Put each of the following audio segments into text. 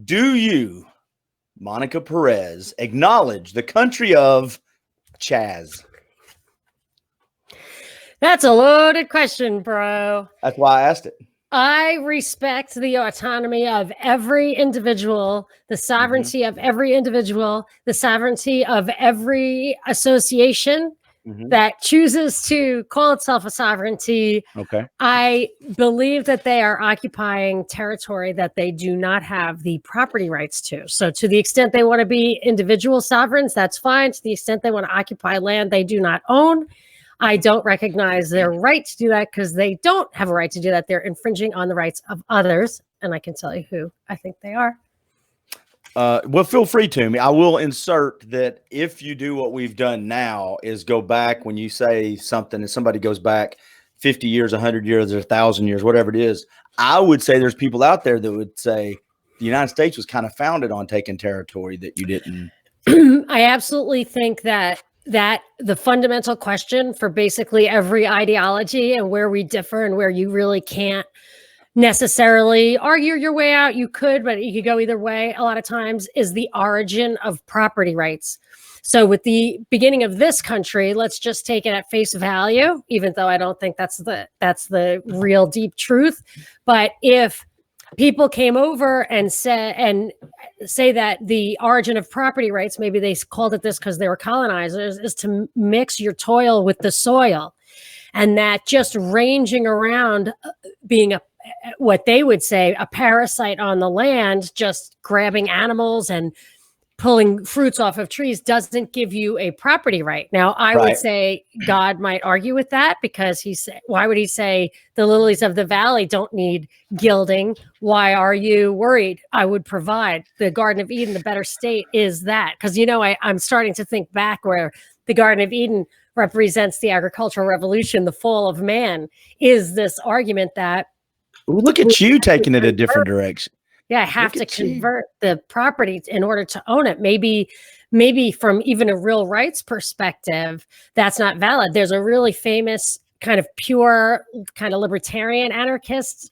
Do you, Monica Perez, acknowledge the country of Chazz? That's a loaded question, bro. That's why I asked it. I respect the autonomy of every individual, the sovereignty of every individual, the sovereignty of every association that chooses to call itself a sovereignty. Okay. I believe that they are occupying territory that they do not have the property rights to. So to the extent they want to be individual sovereigns, that's fine. To the extent they want to occupy land they do not own, I don't recognize their right to do that because they don't have a right to do that. They're infringing on the rights of others. And I can tell you who I think they are. Well, feel free to me. I will insert that if you do what we've done now is go back when you say something and somebody goes back 50 years, 100 years, or 1,000 years, whatever it is, I would say there's people out there that would say the United States was kind of founded on taking territory that you didn't. I absolutely think that the fundamental question for basically every ideology and where we differ and where you really can't necessarily argue your way out, you could, but you could go either way a lot of times, is the origin of property rights. So with the beginning of this country, let's just take it at face value, even though I don't think that's the real deep truth. But if people came over and say that the origin of property rights, maybe they called it this because they were colonizers, is to mix your toil with the soil. And that just ranging around being what they would say a parasite on the land, just grabbing animals and pulling fruits off of trees doesn't give you a property right. Now, I would say God might argue with that because why would he say the lilies of the valley don't need gilding? Why are you worried? I would provide. The Garden of Eden, the better state is that. Because, I'm starting to think back where the Garden of Eden represents the agricultural revolution, the fall of man, is this argument that look at you taking it a different direction. Yeah, I have to convert the property in order to own it. Maybe from even a real rights perspective, that's not valid. There's a really famous kind of pure kind of libertarian anarchist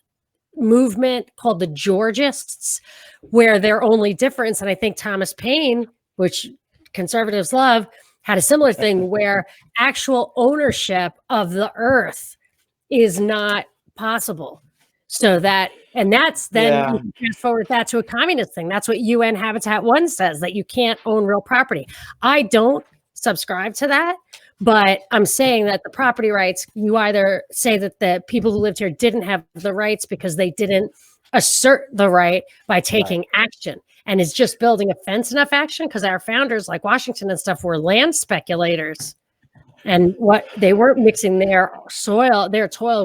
movement called the Georgists, where their only difference, and I think Thomas Paine, which conservatives love, had a similar thing where actual ownership of the earth is not possible. So that's then you fast forward that to a communist thing. That's what UN Habitat 1 says, that you can't own real property. I don't subscribe to that, but I'm saying that the property rights, you either say that the people who lived here didn't have the rights because they didn't assert the right by taking action. And is just building a fence enough action? Because our founders, like Washington and stuff, were land speculators. And what they weren't mixing their toil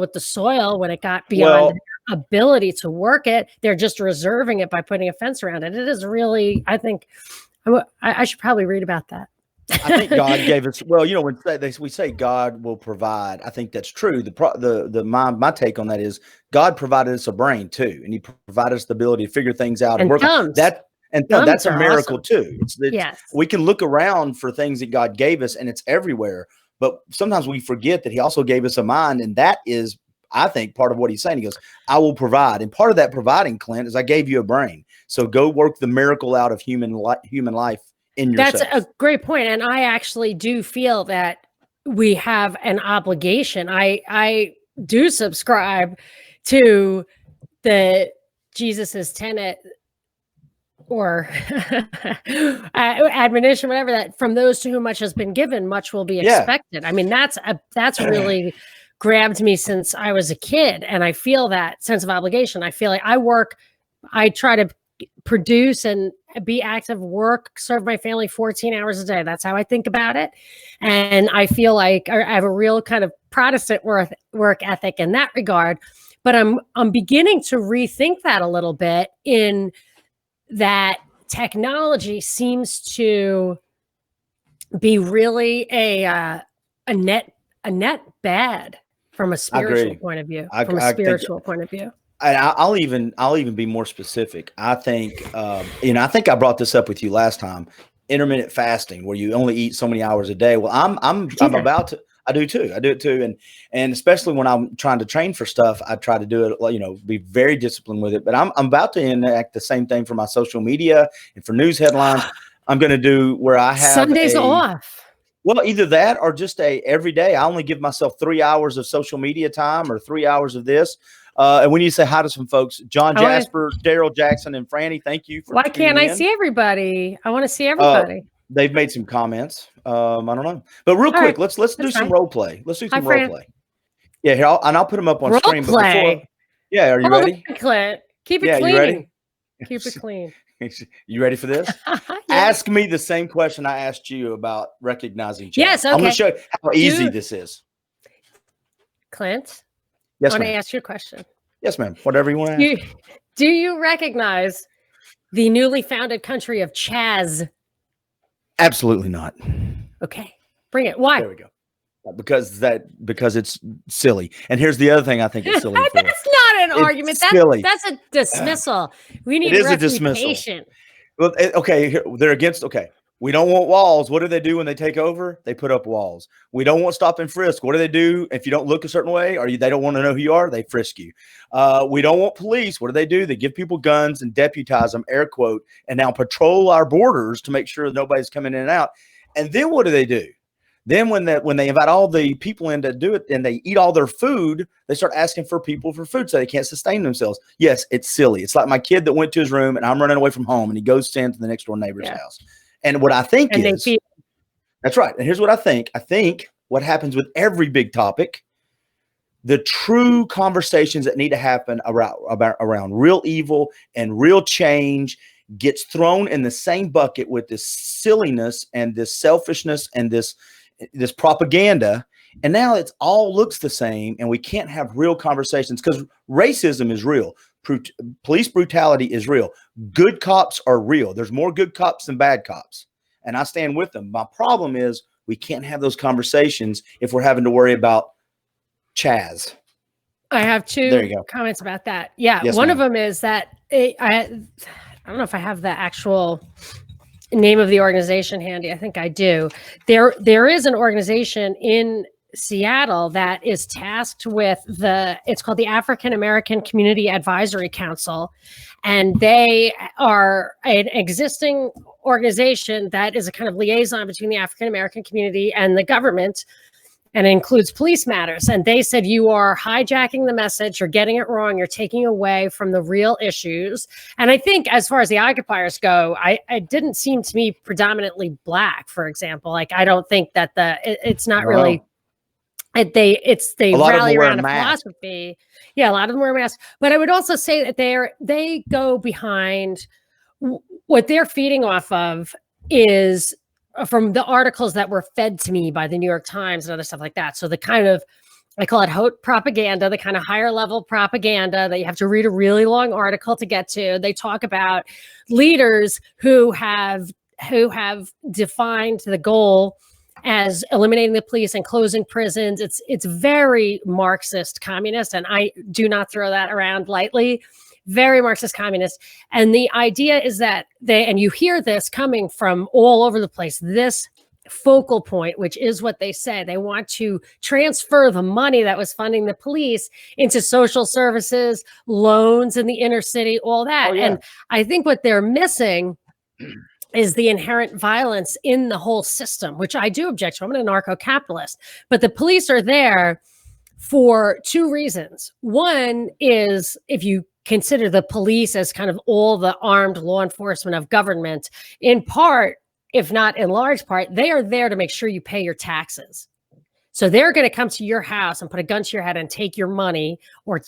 with the soil when it got beyond their ability to work it. They're just reserving it by putting a fence around it. It is really, I think, I should probably read about that. I think God gave us. Well, when we say God will provide, I think that's true. My take on that is God provided us a brain too, and He provided us the ability to figure things out and work on that. And that's a miracle too. We can look around for things that God gave us, and it's everywhere. But sometimes we forget that He also gave us a mind, and that is, I think, part of what He's saying. He goes, "I will provide," and part of that providing, Clint, is I gave you a brain. So go work the miracle out of human life in yourself. That's a great point, and I actually do feel that we have an obligation. I do subscribe to the Jesus's tenet or admonition, whatever, that from those to whom much has been given, much will be expected. I mean, that's really grabbed me since I was a kid. And I feel that sense of obligation. I feel like I try to produce and be active, work, serve my family 14 hours a day. That's how I think about it. And I feel like I have a real kind of Protestant work ethic in that regard. But I'm beginning to rethink that a little bit, in that technology seems to be really a net bad from a spiritual point of view. Point of view. And I'll even be more specific. I think, I think I brought this up with you last time. Intermittent fasting, where you only eat so many hours a day. Well, I'm about to. I do too. I do it too. And especially when I'm trying to train for stuff, I try to do it, be very disciplined with it. But I'm about to enact the same thing for my social media and for news headlines. I'm going to do where I have Sundays off. Well, either that or just every day. I only give myself 3 hours of social media time or 3 hours of this. And we need to say hi to some folks. John Jasper, Daryl Jackson, and Franny, thank you for Why can't I see everybody? I want to see everybody. They've made some comments. I don't know. But real quick, let's do some role play. Let's do some role play. Yeah, here, I'll put them up on screen. Role play. Yeah, are you ready? Keep it clean. You ready? Keep it clean. You ready for this? Yeah. Ask me the same question I asked you about recognizing Chazz. Yes, okay. I'm going to show you how easy this is. Clint, yes, I want to ask you a question. Yes, ma'am. Whatever you want to ask. Do you recognize the newly founded country of Chazz? Absolutely not. Okay, bring it. Why? There we go. Because it's silly. And here's the other thing I think it's silly for. That's not an argument. Silly. That's a dismissal. We need a dismissal. Well, okay, they're against. Okay, we don't want walls. What do they do when they take over? They put up walls. We don't want stop and frisk. What do they do if you don't look a certain way or they don't want to know who you are? They frisk you. We don't want police. What do? They give people guns and deputize them, air quote, and now patrol our borders to make sure nobody's coming in and out. And then what do? Then when they invite all the people in to do it and they eat all their food, they start asking for people for food so they can't sustain themselves. Yes, it's silly. It's like my kid that went to his room and I'm running away from home and he goes to the next door neighbor's house. And what I think that's right. And here's what I think. I think what happens with every big topic, the true conversations that need to happen around real evil and real change gets thrown in the same bucket with this silliness and this selfishness and this propaganda, and now it's all looks the same, and we can't have real conversations because racism is real. Police brutality is real. Good cops are real. There's more good cops than bad cops, and I stand with them. My problem is we can't have those conversations if we're having to worry about Chazz. I have two comments about that. Yeah, yes, one of them is that I don't know if I have the actual name of the organization handy. I think I do. There is an organization in Seattle that is tasked with it's called the African American Community Advisory Council. And they are an existing organization that is a kind of liaison between the African American community and the government. And it includes police matters. And they said, you are hijacking the message. You're getting it wrong. You're taking away from the real issues. And I think as far as the occupiers go, it didn't seem to me predominantly Black, for example. Like, I don't think that it's not really, they rally around a philosophy. Yeah, a lot of them wear masks. But I would also say that they go behind what they're feeding off of is from the articles that were fed to me by the New York Times and other stuff like that. So the kind of, I call it haute propaganda, the kind of higher level propaganda that you have to read a really long article to get to. They talk about leaders who have defined the goal as eliminating the police and closing prisons. It's very Marxist communist, and I do not throw that around lightly. Very Marxist communist. And the idea is that and you hear this coming from all over the place, this focal point, which is what they say. They want to transfer the money that was funding the police into social services, loans in the inner city, all that. Oh, yeah. And I think what they're missing is the inherent violence in the whole system, which I do object to. I'm an anarcho-capitalist, but the police are there for two reasons. One is if you consider the police as kind of all the armed law enforcement of government, in part, if not in large part, they are there to make sure you pay your taxes. So they're going to come to your house and put a gun to your head and take your money or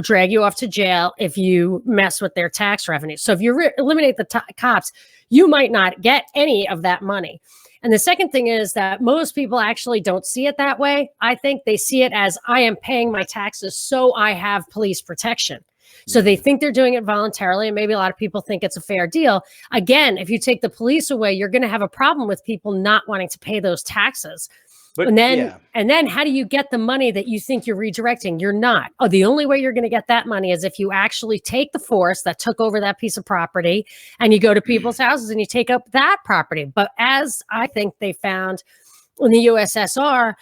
drag you off to jail if you mess with their tax revenue. So if you eliminate the cops, you might not get any of that money. And the second thing is that most people actually don't see it that way. I think they see it as, I am paying my taxes so I have police protection. So they think they're doing it voluntarily, and maybe a lot of people think it's a fair deal. Again, if you take the police away, you're going to have a problem with people not wanting to pay those taxes. But, and then how do you get the money that you think you're redirecting? You're not. Oh, the only way you're going to get that money is if you actually take the force that took over that piece of property and you go to people's houses and you take up that property. But as I think they found in the USSR,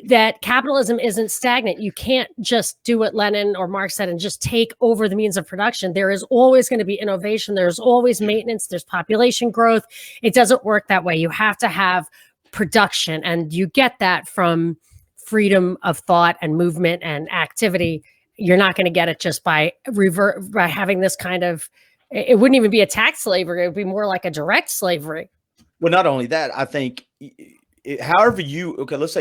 that capitalism isn't stagnant. You can't just do what Lenin or Marx said and just take over the means of production. There is always going to be innovation. There's always maintenance. There's population growth. It doesn't work that way. You have to have production, and you get that from freedom of thought and movement and activity. You're not going to get it just by having this kind of, it wouldn't even be a tax slavery. It would be more like a direct slavery. Well, not only that, I think however let's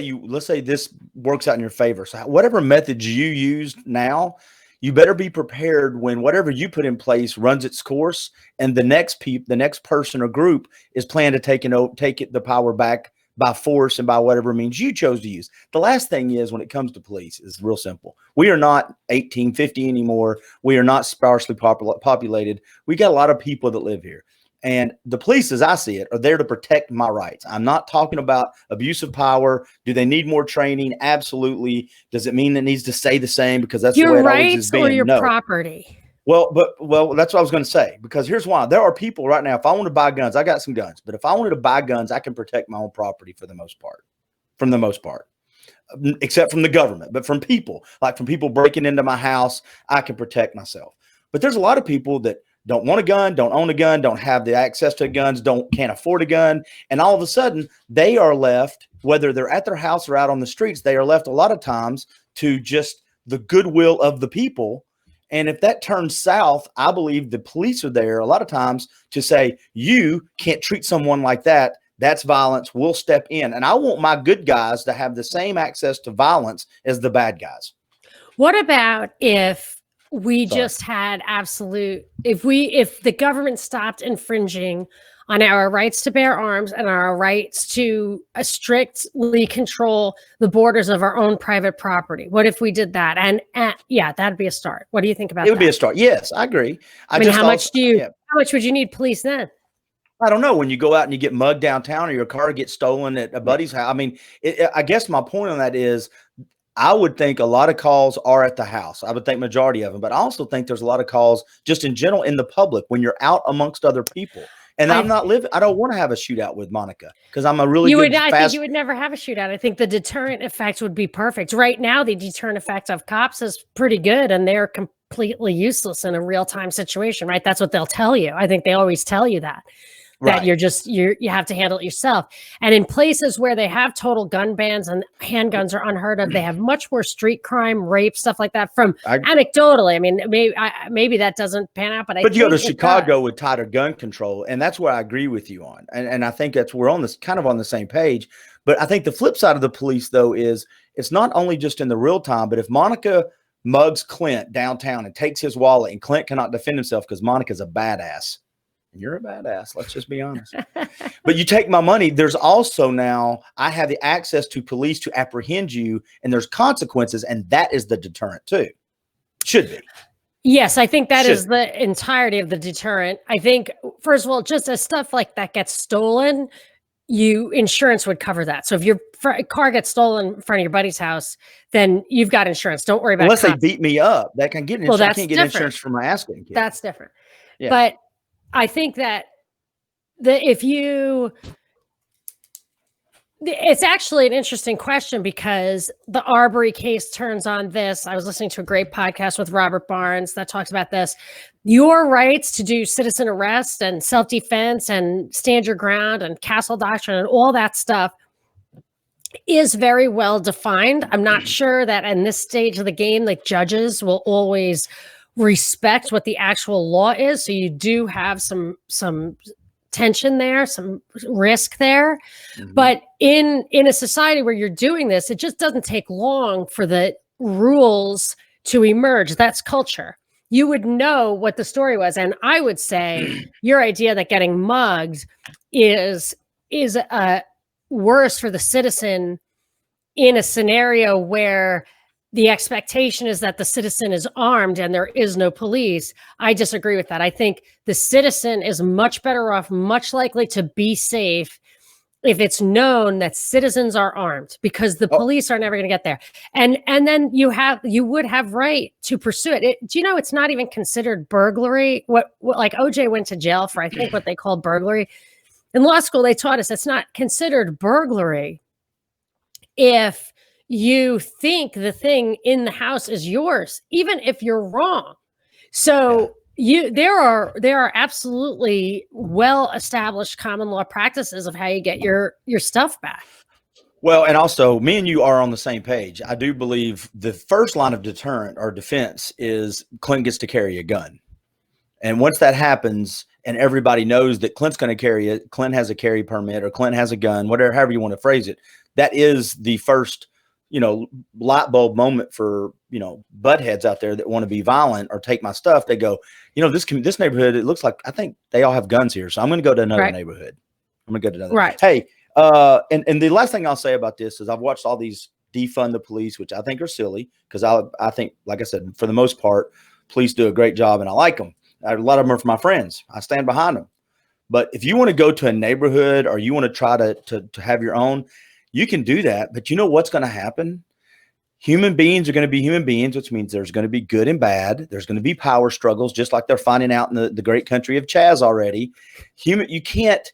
say this works out in your favor. So whatever methods you use now, you better be prepared when whatever you put in place runs its course, and the next person or group is planning to take the power back by force and by whatever means you chose to use. The last thing is, when it comes to police, is real simple. We are not 1850 anymore. We are not sparsely populated. We got a lot of people that live here. And the police, as I see it, are there to protect my rights. I'm not talking about abuse of power. Do they need more training? Absolutely. Does it mean it needs to stay the same because that's the way it always has been? Your rights or your No. property? Well, that's what I was going to say, because here's why. There are people right now, if I want to buy guns, I got some guns, but if I wanted to buy guns, I can protect my own property for the most part, except from the government, but from people, like from people breaking into my house, I can protect myself. But there's a lot of people that don't want a gun, don't own a gun, don't have the access to guns, can't afford a gun. And all of a sudden they are left, whether they're at their house or out on the streets, they are left a lot of times to just the goodwill of the people. And if that turns south, I believe the police are there a lot of times to say, you can't treat someone like that. That's violence. We'll step in. And I want my good guys to have the same access to violence as the bad guys. What about if we just had if the government stopped infringing on our rights to bear arms and our rights to strictly control the borders of our own private property? What if we did that? And yeah, that'd be a start. What do you think about that? It would be a start. Yes, I agree. How much would you need police then? I don't know. When you go out and you get mugged downtown, or your car gets stolen at a buddy's house. I mean, I guess my point on that is, I would think a lot of calls are at the house. I would think majority of them, but I also think there's a lot of calls just in general in the public when you're out amongst other people. And I don't want to have a shootout with Monica because I'm a really I think you would never have a shootout. I think the deterrent effect would be perfect. Right now, the deterrent effect of cops is pretty good, and they're completely useless in a real-time situation, right? That's what they'll tell you. I think they always tell you that. That you have to handle it yourself. And in places where they have total gun bans and handguns are unheard of, they have much more street crime, rape, stuff like that. Anecdotally, I mean, maybe that doesn't pan out, but you go to Chicago with tighter gun control, and that's where I agree with you on. And I think we're on this kind of on the same page. But I think the flip side of the police, though, is it's not only just in the real time, but if Monica mugs Clint downtown and takes his wallet, and Clint cannot defend himself because Monica's a badass. You're a badass. Let's just be honest. But you take my money. There's also now I have the access to police to apprehend you, and there's consequences, and that is the deterrent too. Should be. Yes, I think that is the entirety of the deterrent. I think, first of all, just as stuff like that gets stolen, insurance would cover that. So if your car gets stolen in front of your buddy's house, then you've got insurance. Don't worry about unless they beat me up. That can get insurance. Well, I can't get insurance for my ass getting kicked. That's different. Yeah. But I think that it's actually an interesting question, because the Armory case turns on this. I was listening to a great podcast with Robert Barnes that talks about this. Your rights to do citizen arrest and self-defense and stand your ground and castle doctrine and all that stuff is very well defined. I'm not sure that in this stage of the game, like, judges will always respect what the actual law is. So you do have some tension there, some risk there. Mm-hmm. But in a society where you're doing this, it just doesn't take long for the rules to emerge. That's culture. You would know what the story was. And I would say your idea that getting mugged is worse for the citizen in a scenario where the expectation is that the citizen is armed and there is no police. I disagree with that. I think the citizen is much better off, much likely to be safe if it's known that citizens are armed, because the police are never going to get there. And then you would have right to pursue it. Do you know it's not even considered burglary? What like OJ went to jail for, I think, what they call burglary. In law school, they taught us it's not considered burglary if you think the thing in the house is yours, even if you're wrong. So there are absolutely well-established common law practices of how you get your stuff back. Well, and also me and you are on the same page. I do believe the first line of deterrent or defense is Clint gets to carry a gun. And once that happens and everybody knows that Clint's going to carry it, Clint has a carry permit or Clint has a gun, whatever, however you want to phrase it, that is the first, light bulb moment for, butt heads out there that want to be violent or take my stuff. They go, this neighborhood, it looks like, I think they all have guns here. So I'm going to go to another neighborhood. I'm going to go to another. Right. Hey, and the last thing I'll say about this is I've watched all these defund the police, which I think are silly because I think, like I said, for the most part, police do a great job and I like them. A lot of them are for my friends. I stand behind them. But if you want to go to a neighborhood or you want to try to have your own, you can do that. But you know what's going to happen? Human beings are going to be human beings, which means there's going to be good and bad. There's going to be power struggles, just like they're finding out in the great country of Chazz already. You can't,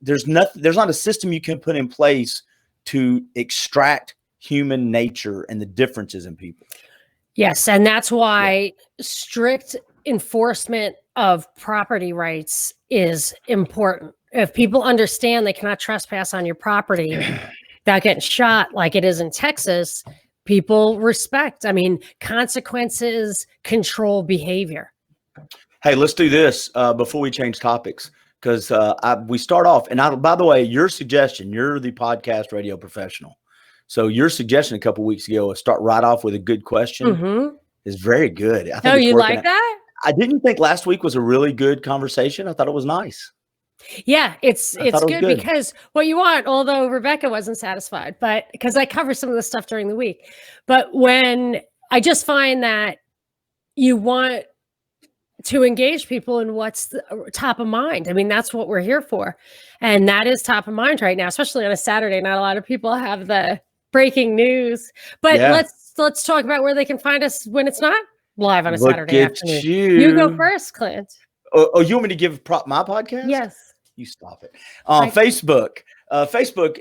there's not a system you can put in place to extract human nature and the differences in people. Yes. And that's why strict enforcement of property rights is important. If people understand they cannot trespass on your property without getting shot like it is in Texas, people respect. I mean, consequences control behavior. Hey, let's do this before we change topics. Because we start off, and by the way, your suggestion, you're the podcast radio professional. So your suggestion a couple of weeks ago was start right off with a good question is very good. I think you like that? I didn't think last week was a really good conversation. I thought it was nice. Yeah, it's good because what you want, although Rebecca wasn't satisfied, but because I cover some of the stuff during the week, but when I just find that you want to engage people in what's top of mind. I mean, that's what we're here for. And that is top of mind right now, especially on a Saturday. Not a lot of people have the breaking news, but let's talk about where they can find us when it's not live on a Saturday afternoon. You go first, Clint. Oh, you want me to give my podcast? Yes. You stop it. Facebook,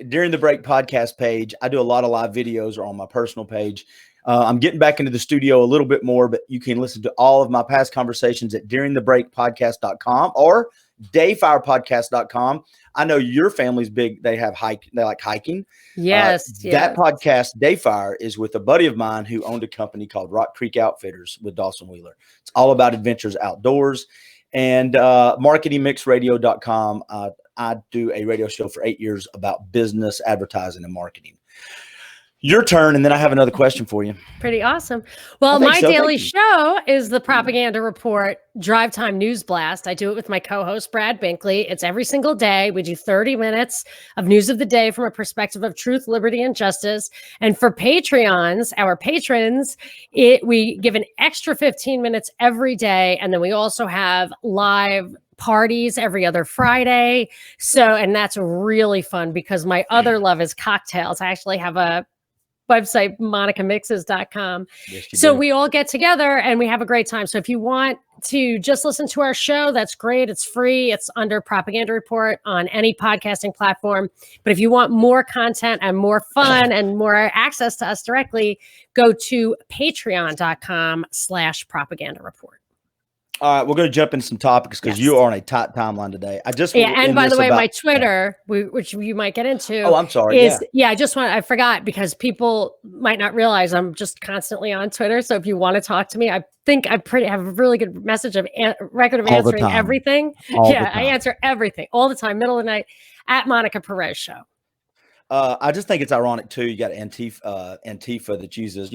during the break podcast page, I do a lot of live videos or on my personal page. I'm getting back into the studio a little bit more, but you can listen to all of my past conversations at duringthebreakpodcast.com or dayfirepodcast.com. I know your family's big. They like hiking. Yes. That podcast, Dayfire, is with a buddy of mine who owned a company called Rock Creek Outfitters with Dawson Wheeler. It's all about adventures outdoors. And marketingmixradio.com. I do a radio show for 8 years about business, advertising, and marketing. Your turn, and then I have another question for you. Pretty awesome. Well, my daily show is the Propaganda Report Drive Time News Blast. I do it with my co-host, Brad Binkley. It's every single day. We do 30 minutes of news of the day from a perspective of truth, liberty, and justice. And for Patreons, our patrons, we give an extra 15 minutes every day. And then we also have live parties every other Friday. And that's really fun because my other love is cocktails. I actually have a website, monicamixes.com. So we all get together and we have a great time. So if you want to just listen to our show, that's great. It's free. It's under Propaganda Report on any podcasting platform. But if you want more content and more fun and more access to us directly, go to patreon.com/propaganda report. All right, we're going to jump into some topics because you are on a tight timeline today. And by the way, my Twitter, which you might get into. Oh, I'm sorry. I forgot because people might not realize I'm just constantly on Twitter. So if you want to talk to me, I think I have a really good message of record of answering everything. I answer everything all the time, middle of the night at Monica Perez Show. I just think it's ironic too. You got Antifa that uses,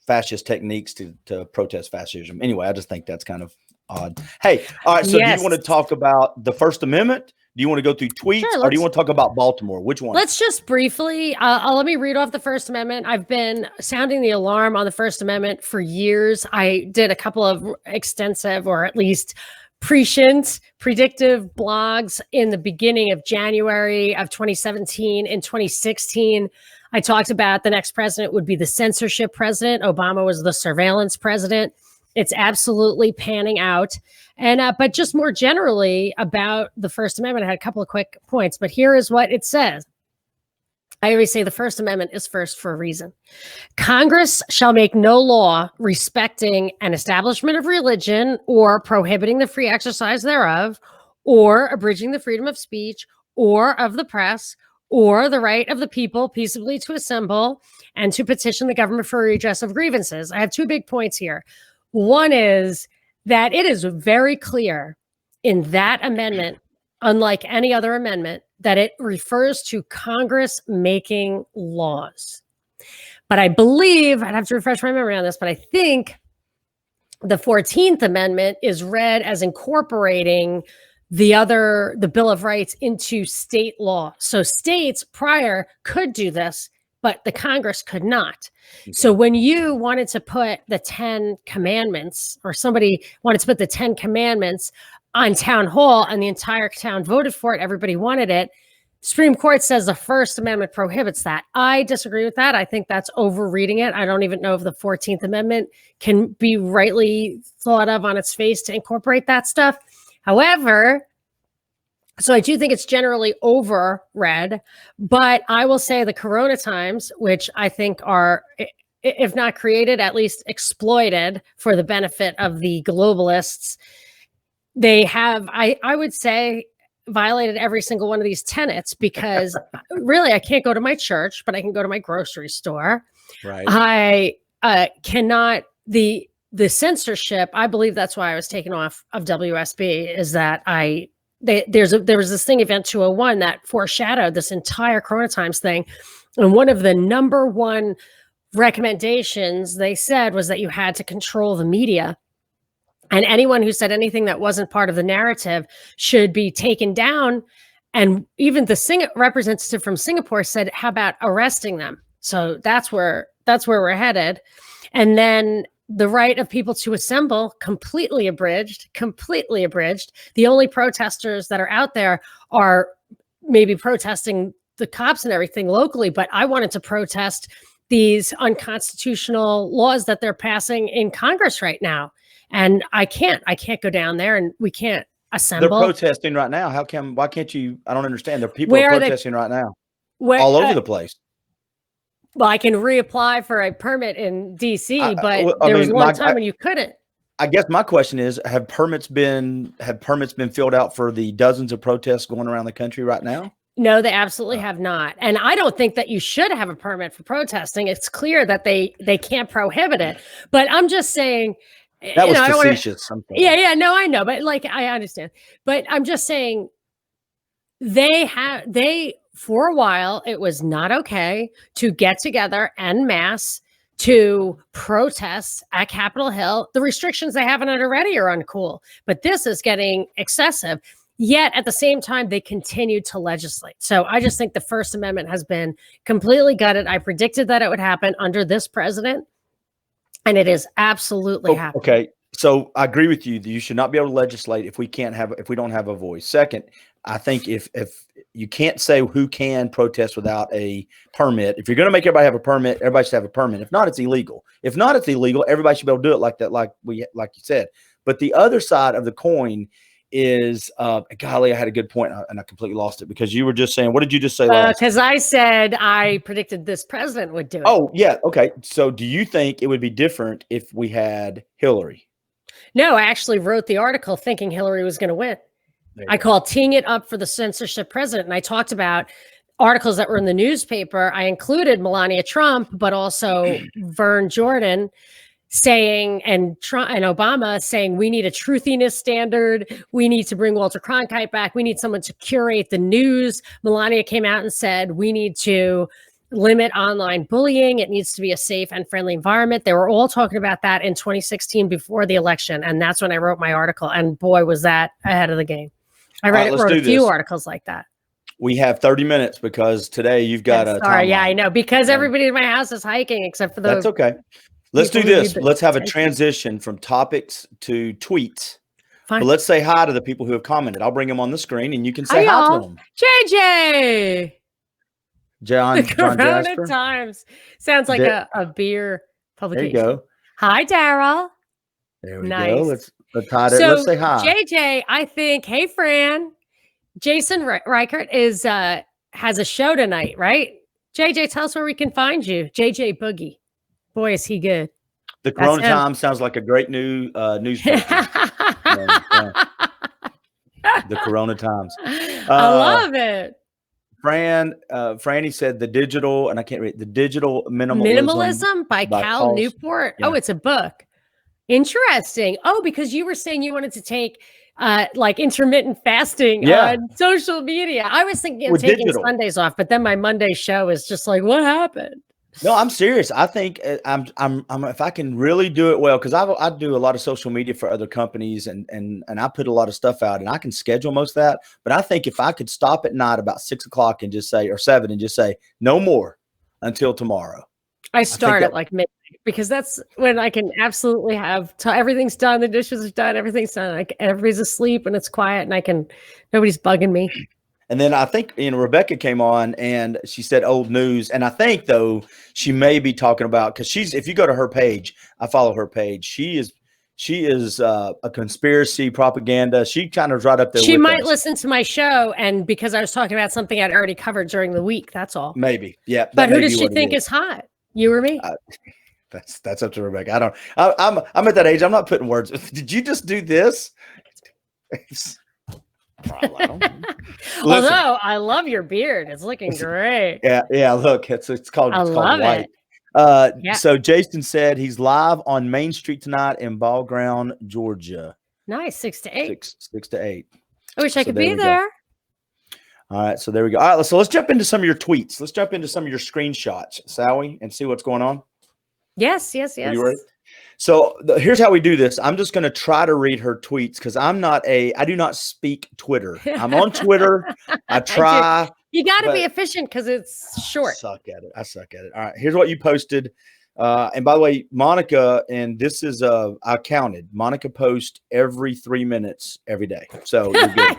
fascist techniques to protest fascism. Anyway, I just think that's kind of odd. Hey, all right. So do you want to talk about the First Amendment? Do you want to go through tweets or do you want to talk about Baltimore? Which one? Let's just briefly, let me read off the First Amendment. I've been sounding the alarm on the First Amendment for years. I did a couple of extensive or at least prescient predictive blogs in the beginning of January of 2017. In 2016, I talked about the next president would be the censorship president. Obama was the surveillance president. It's absolutely panning out. And but just more generally about the First Amendment, I had a couple of quick points, but here is what it says. I always say the First Amendment is first for a reason. Congress shall make no law respecting an establishment of religion or prohibiting the free exercise thereof, or abridging the freedom of speech or of the press, or the right of the people peaceably to assemble and to petition the government for redress of grievances. I have 2 big points here. One is that it is very clear in that amendment, unlike any other amendment, that it refers to Congress making laws. But I believe, I'd have to refresh my memory on this, but I think the 14th Amendment is read as incorporating the Bill of Rights into state law. So states prior could do this, but the Congress could not. Okay. So when you wanted to put the 10 commandments, or somebody wanted to put the 10 commandments on town hall and the entire town voted for it, everybody wanted it, Supreme Court says the First Amendment prohibits that. I disagree with that. I think that's overreading it. I don't even know if the 14th Amendment can be rightly thought of on its face to incorporate that stuff. However, so I do think it's generally overread, but I will say the Corona times, which I think are, if not created, at least exploited for the benefit of the globalists, they have, I would say, violated every single one of these tenets, because really I can't go to my church, but I can go to my grocery store. Right. I cannot, the censorship, I believe that's why I was taken off of WSB, is that there was this thing, Event 201, that foreshadowed this entire Corona Times thing. And one of the number one recommendations they said was that you had to control the media. And anyone who said anything that wasn't part of the narrative should be taken down. And even the representative from Singapore said, how about arresting them? So that's where we're headed. And then the right of people to assemble, completely abridged. The only protesters that are out there are maybe protesting the cops and everything locally, but I wanted to protest these unconstitutional laws that they're passing in Congress right now. And I can't go down there, and we can't assemble. They're protesting right now. Why can't you? I don't understand. There are people protesting right now all over the place. Well, I can reapply for a permit in DC, but there was one time when you couldn't. I guess my question is, have permits been filled out for the dozens of protests going around the country right now? No, they absolutely have not. And I don't think that you should have a permit for protesting. It's clear that they can't prohibit it. But I'm just saying, that was facetious. Yeah, no, I know, but like, I understand. But I'm just saying, for a while, it was not okay to get together en masse to protest at Capitol Hill. The restrictions they have on it already are uncool, but this is getting excessive. Yet at the same time, they continue to legislate. So I just think the First Amendment has been completely gutted. I predicted that it would happen under this president, and it is absolutely happening. Okay. So I agree with you that you should not be able to legislate if we don't have a voice. Second, I think if you can't say who can protest without a permit, if you're going to make everybody have a permit, everybody should have a permit. If not, it's illegal. Everybody should be able to do it like that, like you said. But the other side of the coin is, golly, I had a good point and I completely lost it, because you were just saying, what did you just say last? Because I said I predicted this president would do it. Oh, yeah. Okay. So do you think it would be different if we had Hillary? No, I actually wrote the article thinking Hillary was going to win. I called teeing it up for the censorship president. And I talked about articles that were in the newspaper. I included Melania Trump, but also Vern Jordan saying, and Trump and Obama saying, we need a truthiness standard. We need to bring Walter Cronkite back. We need someone to curate the news. Melania came out and said, we need to limit online bullying. It needs to be a safe and friendly environment. They were all talking about that in 2016 before the election. And that's when I wrote my article. And boy, was that ahead of the game. I wrote a few articles like that. We have 30 minutes because today you've got a timeline. Yeah, I know. Because everybody in my house is hiking except for those. That's okay. Let's do this. Let's have a transition from topics to tweets. Fine. But let's say hi to the people who have commented. I'll bring them on the screen and you can say hi to them. JJ. John Jasper. Times. Sounds like a beer publication. There you go. Hi, Daryl. There we go. Let's say hi. JJ, I think, hey, Fran. Jason Reichert has a show tonight, right? JJ, tell us where we can find you. JJ Boogie. Boy, is he good. The Corona Times sounds like a great new newspaper. The Corona Times. I love it. Franny said the digital, and I can't read the digital minimalism by Cal Newport. Yeah. Oh, it's a book. Interesting. Oh, because you were saying you wanted to take like intermittent fasting on social media. I was thinking of taking Sundays off, but then my Monday show is just like, what happened? No, I'm serious. I think I'm if I can really do it well, because I do a lot of social media for other companies and I put a lot of stuff out and I can schedule most of that. But I think if I could stop at night about 6 o'clock and just say, or 7, and just say no more until tomorrow. I start at like midnight because that's when I can absolutely have everything's done. The dishes are done. Everything's done. Like everybody's asleep and it's quiet and nobody's bugging me. And then I think, Rebecca came on and she said old news. And I think, though, she may be talking about, because if you go to her page, I follow her page. She is a conspiracy propaganda. She kind of right up there. She might listen to my show. And because I was talking about something I'd already covered during the week, that's all. Maybe. Yeah. But who does she think is hot? You or me? That's up to Rebecca. I'm at that age. I'm not putting words. Did you just do this? Although I love your beard, it's looking great. Yeah. Look, it's called white. So Jason said he's live on Main Street tonight in Ball Ground, Georgia. Nice, 6 to 8. 6 to 8. I wish I could be there. All right, so there we go. All right, so let's jump into some of your tweets. Let's jump into some of your screenshots, Sally, and see what's going on. Yes. Are you ready? So here's how we do this. I'm just going to try to read her tweets because I do not speak Twitter. I'm on Twitter. I try. You got to be efficient because it's short. I suck at it. All right. Here's what you posted. And by the way, Monica, and this is, I counted, Monica posts every 3 minutes every day. So you're good.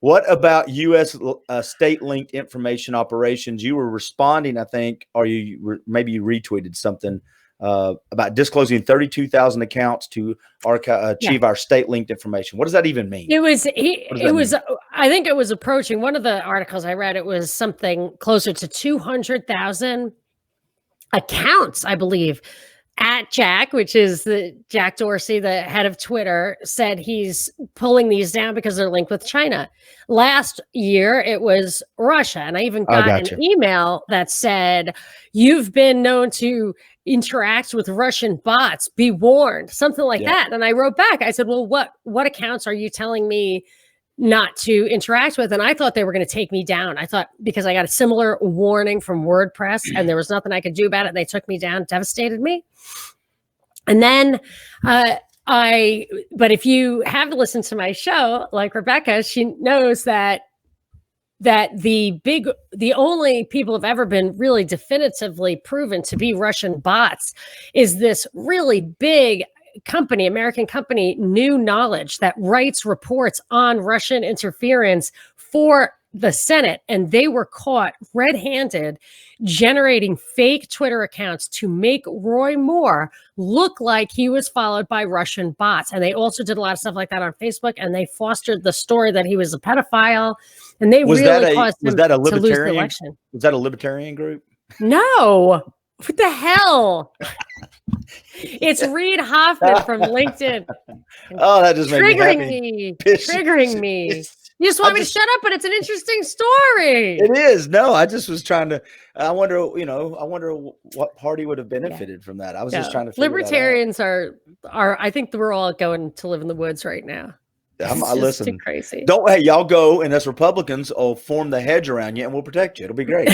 What about U.S. state-linked information operations? You were responding, I think, or maybe you retweeted something about disclosing 32,000 accounts to achieve our state-linked information. What does that even mean? I think it was approaching, one of the articles I read, it was something closer to 200,000 accounts, I believe. At Jack, which is Jack Dorsey, the head of Twitter, said he's pulling these down because they're linked with China. Last year, it was Russia. And I even got an email that said, you've been known to interact with Russian bots. Be warned, something like that. And I wrote back, I said, well, what accounts are you telling me not to interact with? And I thought they were going to take me down. I thought because I got a similar warning from WordPress and there was nothing I could do about it. They took me down, devastated me. And then but if you have listened to my show, like Rebecca, she knows that the only people have ever been really definitively proven to be Russian bots is this really big company, American company, New Knowledge, that writes reports on Russian interference for the Senate. And they were caught red-handed generating fake Twitter accounts to make Roy Moore look like he was followed by Russian bots. And they also did a lot of stuff like that on Facebook. And they fostered the story that he was a pedophile. And they caused him to lose the election. Was that a libertarian group? No. What the hell? It's Reid Hoffman from LinkedIn. Oh, that just made me happy. Triggering me. You just want me to shut up, but it's an interesting story. It is. No, I just was trying to. I wonder what party would have benefited from that. I was just trying to. Libertarians are. I think we're all going to live in the woods right now. Listen, too crazy. Hey, y'all go, and us Republicans will form the hedge around you, and we'll protect you. It'll be great.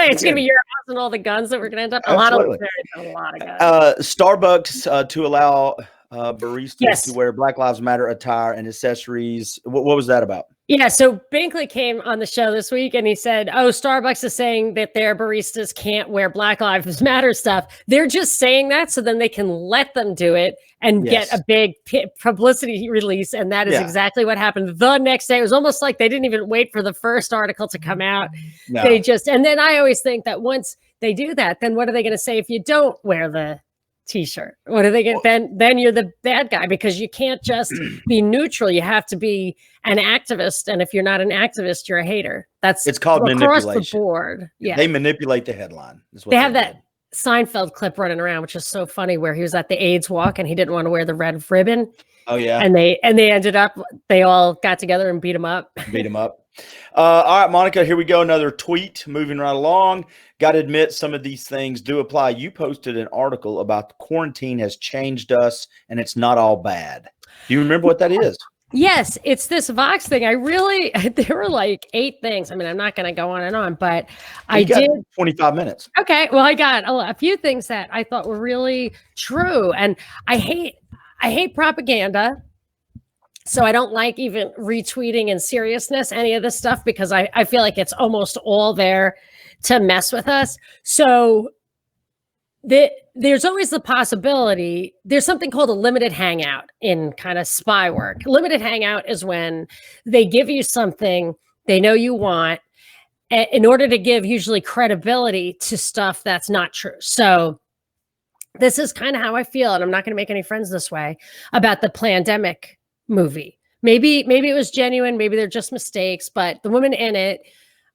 It's gonna be your house and all the guns that we're gonna end up. A lot of guns. Starbucks to allow baristas to wear Black Lives Matter attire and accessories. What was that about? Yeah, so Binkley came on the show this week and he said, Starbucks is saying that their baristas can't wear Black Lives Matter stuff. They're just saying that so then they can let them do it and get a big publicity release. And that is exactly what happened the next day. It was almost like they didn't even wait for the first article to come out. No. And then I always think that once they do that, then what are they going to say if you don't wear the t-shirt. What are they get? Then you're the bad guy because you can't just be neutral. You have to be an activist. And if you're not an activist, you're a hater. It's called across the board. Yeah. They manipulate the headline. They have that Seinfeld clip running around, which is so funny, where he was at the AIDS walk and he didn't want to wear the red ribbon. Oh yeah. And they ended up, they all got together and beat him up. All right, Monica, here we go. Another tweet moving right along. Got to admit, some of these things do apply. You posted an article about the quarantine has changed us and it's not all bad. Do you remember what that is? Yes, it's this Vox thing. There were like 8 things. I mean, I'm not going to go on and on, but I did 25 minutes. Okay. Well, I got a few things that I thought were really true. And I hate propaganda. So I don't like even retweeting in seriousness, any of this stuff, because I feel like it's almost all there to mess with us. So there's always the possibility. There's something called a limited hangout in kind of spy work. Limited hangout is when they give you something they know you want in order to give usually credibility to stuff that's not true. So this is kind of how I feel, and I'm not going to make any friends this way, about the Plandemic movie. Maybe it was genuine, maybe they're just mistakes, but the woman in it,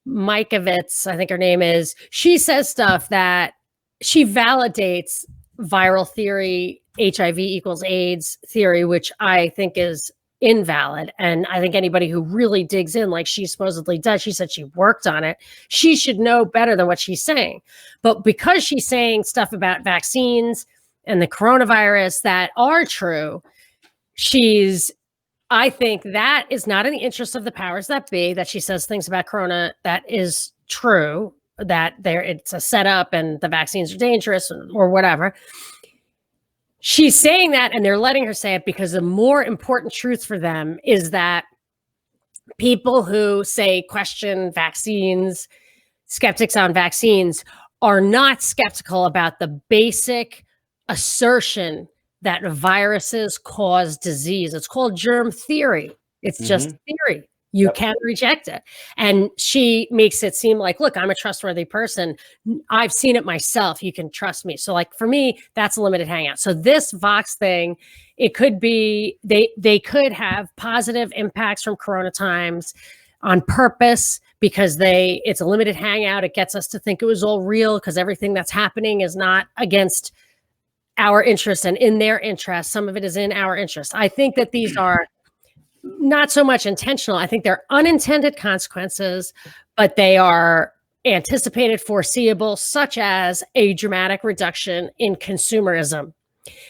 Mikovits, I think her name is, she says stuff that she validates viral theory, HIV equals AIDS theory, which I think is invalid. And I think anybody who really digs in like she supposedly does, she said she worked on it, she should know better than what she's saying. But because she's saying stuff about vaccines and the coronavirus that are true, I think that is not in the interest of the powers that be, that she says things about corona that is true, that it's a setup and the vaccines are dangerous or whatever. She's saying that, and they're letting her say it because the more important truth for them is that people who say question vaccines, skeptics on vaccines, are not skeptical about the basic assertion that viruses cause disease. It's called germ theory. It's just theory. You can reject it. And she makes it seem like, look, I'm a trustworthy person. I've seen it myself. You can trust me. So like for me, that's a limited hangout. So this Vox thing, it could be, they could have positive impacts from Corona times on purpose because it's a limited hangout. It gets us to think it was all real because everything that's happening is not against our interest and in their interest. Some of it is in our interest. I think that these are not so much intentional. I think they're unintended consequences, but they are anticipated, foreseeable, such as a dramatic reduction in consumerism.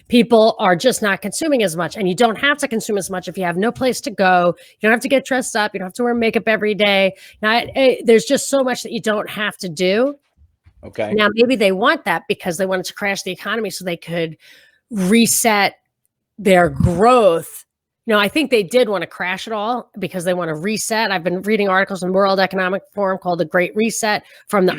People are just not consuming as much, and you don't have to consume as much if you have no place to go. You don't have to get dressed up. You don't have to wear makeup every day. Now, there's just so much that you don't have to do. Okay. Now, maybe they want that because they wanted to crash the economy so they could reset their growth. I think they did want to crash it all because they want to reset. I've been reading articles in the World Economic Forum called The Great Reset, from the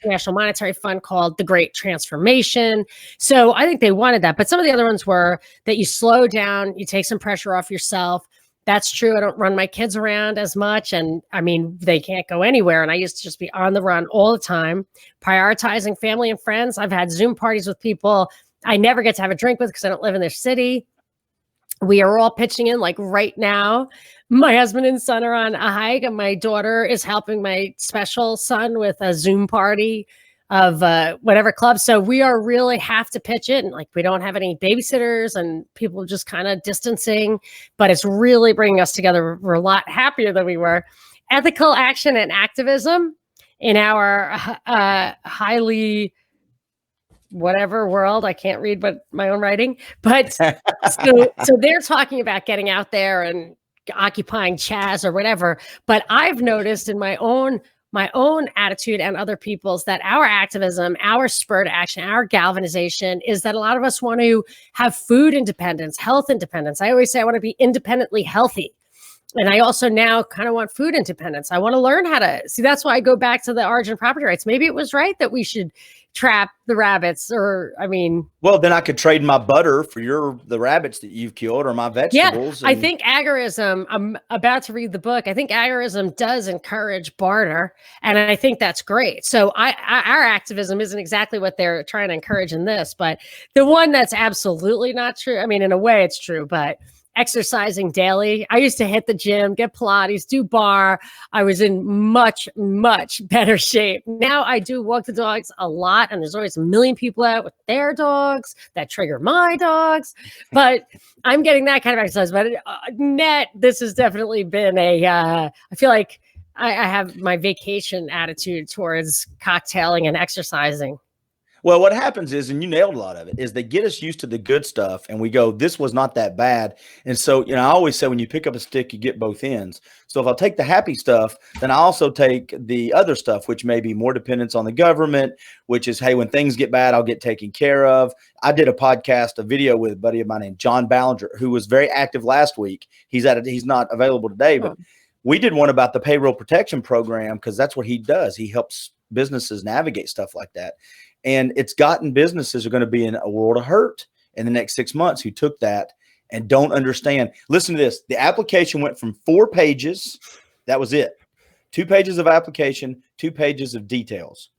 International Monetary Fund called The Great Transformation. So I think they wanted that. But some of the other ones were that you slow down, you take some pressure off yourself. That's true. I don't run my kids around as much. And I mean, they can't go anywhere. And I used to just be on the run all the time, prioritizing family and friends. I've had Zoom parties with people I never get to have a drink with because I don't live in their city. We are all pitching in like right now. My husband and son are on a hike, and my daughter is helping my special son with a Zoom party of whatever club. So we are really have to pitch it. And like, we don't have any babysitters and people just kind of distancing, but it's really bringing us together. We're a lot happier than we were. Ethical action and activism in our highly whatever world. I can't read but my own writing, but so they're talking about getting out there and occupying Chazz or whatever. But I've noticed in my own attitude and other people's that our activism, our spur to action, our galvanization is that a lot of us want to have food independence, health independence. I always say I want to be independently healthy. And I also now kind of want food independence. I want to learn how to see. That's why I go back to the origin of property rights. Maybe it was right that we should trap the rabbits, or well, then I could trade my butter for the rabbits that you've killed, or my vegetables. Yeah, I think agorism, I'm about to read the book. I think agorism does encourage barter, and I think that's great. So our activism isn't exactly what they're trying to encourage in this, but the one that's absolutely not true. I mean, in a way it's true, but exercising daily. I used to hit the gym, get Pilates, do bar. I was in much, much better shape. Now I do walk the dogs a lot, and there's always a million people out with their dogs that trigger my dogs. But I'm getting that kind of exercise. But net, this has definitely been I feel like I have my vacation attitude towards cocktailing and exercising. Well, what happens is, and you nailed a lot of it, is they get us used to the good stuff, and we go, this was not that bad. And so, I always say when you pick up a stick, you get both ends. So if I take the happy stuff, then I also take the other stuff, which may be more dependence on the government, which is, hey, when things get bad, I'll get taken care of. I did a video with a buddy of mine named John Ballinger, who was very active last week. He's not available today, but we did one about the payroll protection program, because that's what he does. He helps businesses navigate stuff like that. And it's gotten businesses are going to be in a world of hurt in the next 6 months who took that and don't understand. Listen to this. The application went from 4 pages. That was it. 2 pages of application, 2 pages of details.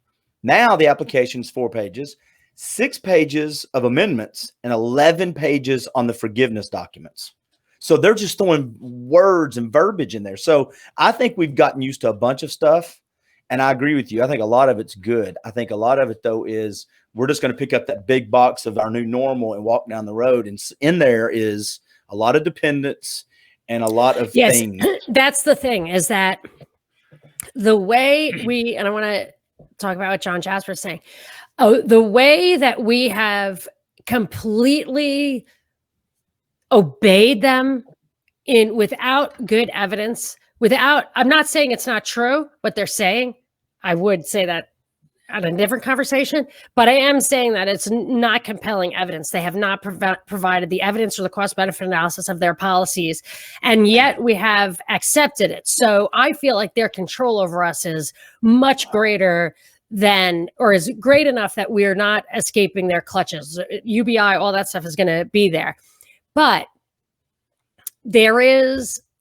Now the application is 4 pages, 6 pages of amendments, and 11 pages on the forgiveness documents. So they're just throwing words and verbiage in there. So I think we've gotten used to a bunch of stuff. And I agree with you. I think a lot of it's good. I think a lot of it, though, is we're just going to pick up that big box of our new normal and walk down the road. And in there is a lot of dependence and a lot of things. That's the thing, is that the way and I want to talk about what John Chazz was saying. The way that we have completely obeyed them without good evidence, I'm not saying it's not true what they're saying. I would say that on a different conversation, but I am saying that it's not compelling evidence. They have not provided the evidence or the cost benefit analysis of their policies, and yet we have accepted it. So I feel like their control over us is much greater or is great enough that we are not escaping their clutches. UBI, all that stuff is going to be there. But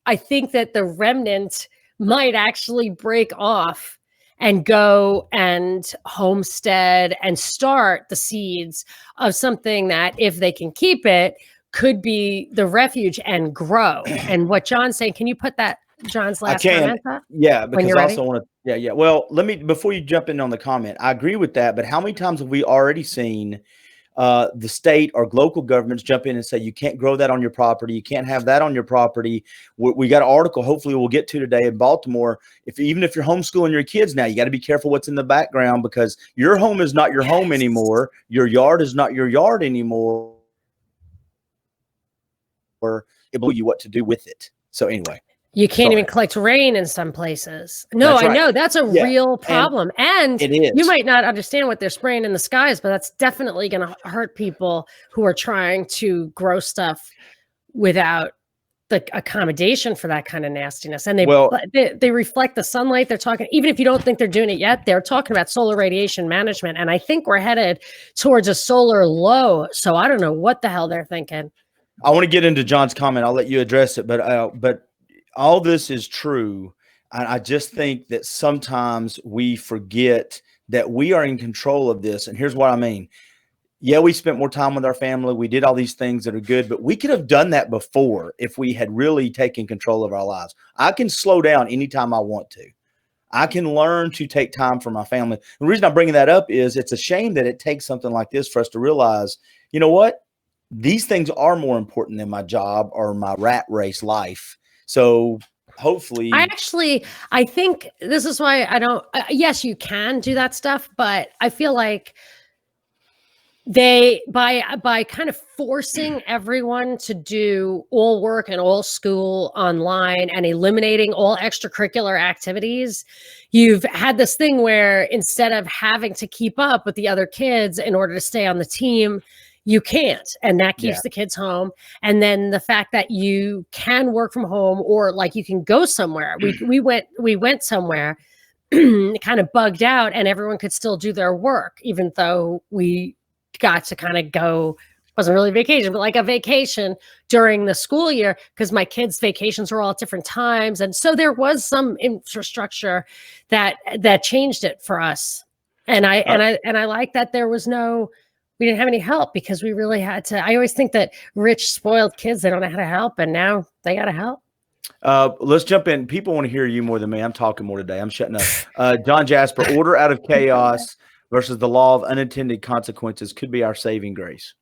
I think that the remnant might actually break off and go and homestead and start the seeds of something that, if they can keep it, could be the refuge and grow. And what John's saying, can you put that John's last comment up? Yeah, because I also want to, yeah. Well, before you jump in on the comment, I agree with that. But how many times have we already seen the state or local governments jump in and say, you can't grow that on your property. You can't have that on your property. We got an article, hopefully we'll get to today, in Baltimore. Even if you're homeschooling your kids now, you got to be careful what's in the background, because your home is not your home anymore. Your yard is not your yard anymore. Or it will tell you what to do with it. So anyway. You can't even collect rain in some places. No, I know that's a real problem. And it is. You might not understand what they're spraying in the skies, but that's definitely going to hurt people who are trying to grow stuff without the accommodation for that kind of nastiness. And they reflect the sunlight. They're talking, even if you don't think they're doing it yet, they're talking about solar radiation management. And I think we're headed towards a solar low. So I don't know what the hell they're thinking. I want to get into John's comment. I'll let you address it, but all this is true. And I just think that sometimes we forget that we are in control of this. And here's what I mean. Yeah, we spent more time with our family. We did all these things that are good, but we could have done that before if we had really taken control of our lives. I can slow down anytime I want to. I can learn to take time for my family. The reason I'm bringing that up is it's a shame that it takes something like this for us to realize, you know what? These things are more important than my job or my rat race life. So hopefully I think this is why I don't, yes, you can do that stuff, but I feel like they, by kind of forcing everyone to do all work and all school online and eliminating all extracurricular activities, you've had this thing where instead of having to keep up with the other kids in order to stay on the team, you can't, and that keeps the kids home. And then the fact that you can work from home, or like you can go somewhere. We went somewhere kind of bugged out, and everyone could still do their work, even though we got to kind of go, wasn't really vacation, but like a vacation during the school year, because my kids' vacations were all at different times. And so there was some infrastructure that changed it for us. And I like that there was we didn't have any help, because we really had to. I always think that rich, spoiled kids, they don't know how to help, and now they got to help. Let's jump in. People want to hear you more than me. I'm talking more today. I'm shutting up. John Jasper, order out of chaos versus the law of unintended consequences could be our saving grace.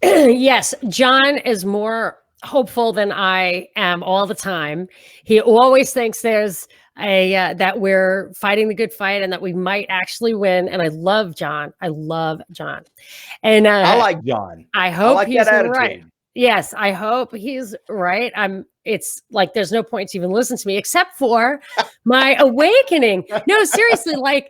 Yes, John is more hopeful than I am all the time. He always thinks there's that we're fighting the good fight and that we might actually win. And I love John. And I like John. I hope he's right. Yes, I hope he's right. It's like there's no point to even listen to me except for my awakening. No, seriously, like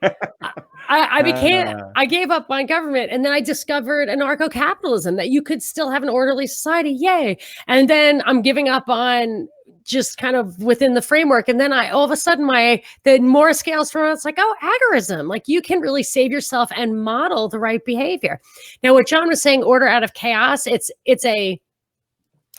I gave up on government, and then I discovered anarcho-capitalism, that you could still have an orderly society. Yay. And then I'm giving up on just kind of within the framework. And then all of a sudden the more scales from it's like, oh, agorism, like you can really save yourself and model the right behavior. Now, what John was saying, order out of chaos,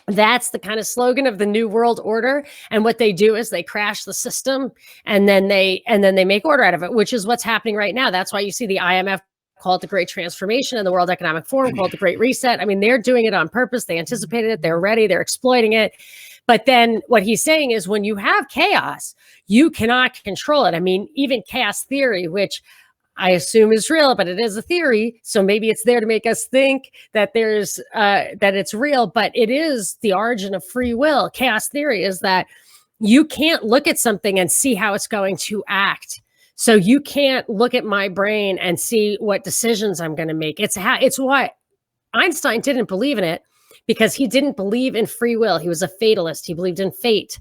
that's the kind of slogan of the New World Order. And what they do is they crash the system, and then they make order out of it, which is what's happening right now. That's why you see the IMF call it the Great Transformation, and the World Economic Forum call it the Great Reset. I mean, they're doing it on purpose. They anticipated it. They're ready. They're exploiting it. But then what he's saying is when you have chaos, you cannot control it. I mean, even chaos theory, which I assume is real, but it is a theory. So maybe it's there to make us think that that it's real, but it is the origin of free will. Chaos theory is that you can't look at something and see how it's going to act. So you can't look at my brain and see what decisions I'm going to make. It's why Einstein didn't believe in it, because he didn't believe in free will. He was a fatalist. He believed in fate.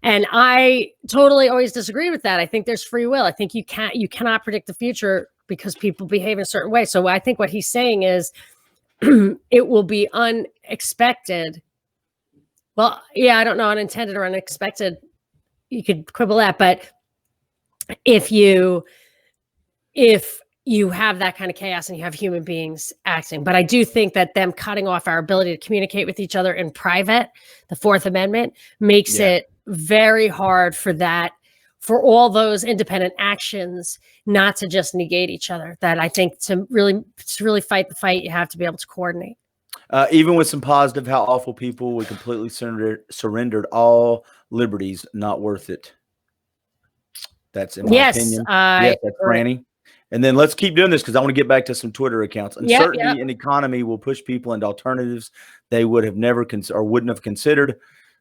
And I totally always disagree with that. I think there's free will. I think you cannot predict the future because people behave in a certain way. So I think what he's saying is it will be unexpected. Well, yeah, I don't know, unintended or unexpected. You could quibble that, but if you have that kind of chaos and you have human beings acting. But I do think that them cutting off our ability to communicate with each other in private, the Fourth Amendment, makes it very hard for all those independent actions not to just negate each other. That I think to really fight the fight, you have to be able to coordinate. Even with some positive, how awful people, we completely surrendered all liberties, not worth it. That's in my opinion. Yes, that's Franny. And then let's keep doing this because I want to get back to some Twitter accounts. Uncertainty in economy will push people into alternatives they would have never or wouldn't have considered.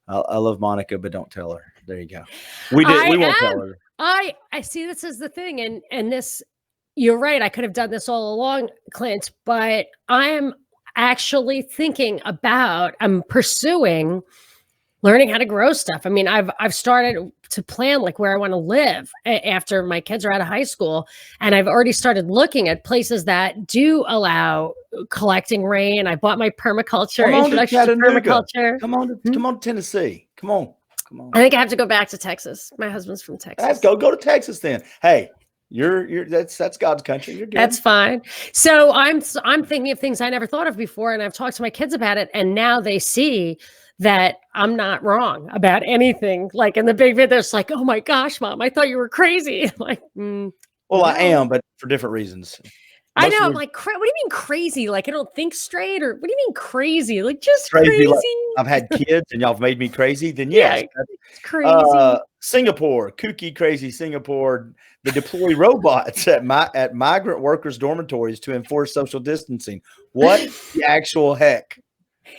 I love Monica, but don't tell her. There you go. We won't tell her. I see this as the thing, and this, you're right. I could have done this all along, Clint, but I am actually I'm pursuing learning how to grow stuff. I mean, I've started to plan like where I want to live after my kids are out of high school. And I've already started looking at places that do allow collecting rain. I bought my permaculture, introduction to permaculture. Come on to Tennessee. Come on. I think I have to go back to Texas. My husband's from Texas. Let's go to Texas then. Hey, that's God's country. You're good. That's fine. So I'm thinking of things I never thought of before. And I've talked to my kids about it. And now they see that I'm not wrong about anything. Like in the big vid, there's like, oh my gosh, Mom, I thought you were crazy. I'm like, well, no. I am, but for different reasons. I know. I'm like, what do you mean crazy? Like I don't think straight, or what do you mean crazy? Like just crazy. Like, I've had kids and y'all have made me crazy. Then yes, it's crazy. Singapore, kooky, crazy Singapore. They deploy robots at migrant workers' dormitories to enforce social distancing. What the actual heck?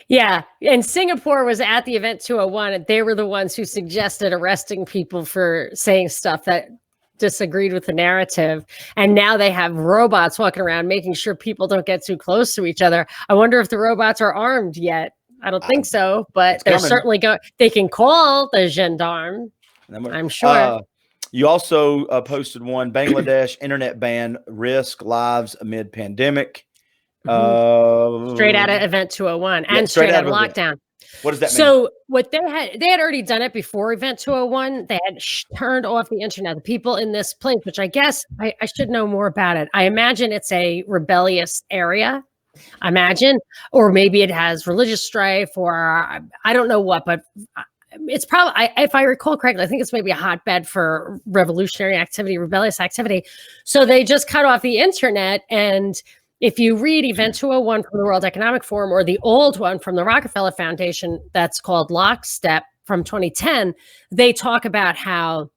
Yeah. And Singapore was at the event 201, and they were the ones who suggested arresting people for saying stuff that disagreed with the narrative. And now they have robots walking around making sure people don't get too close to each other. I wonder if the robots are armed yet. I don't think so, but they're certainly they can call the gendarme. I'm sure. You also posted one, Bangladesh internet ban risk lives amid pandemic. Straight out of Event 201 and straight out of lockdown. What does that mean? So what they had already done it before Event 201. They had turned off the internet. The people in this place, which I guess I should know more about it. I imagine it's a rebellious area. Or maybe it has religious strife, or I don't know what, but it's probably, if I recall correctly, I think it's maybe a hotbed for revolutionary activity, rebellious activity. So they just cut off the internet. And if you read Event 201 from the World Economic Forum, or the old one from the Rockefeller Foundation that's called Lockstep from 2010, they talk about how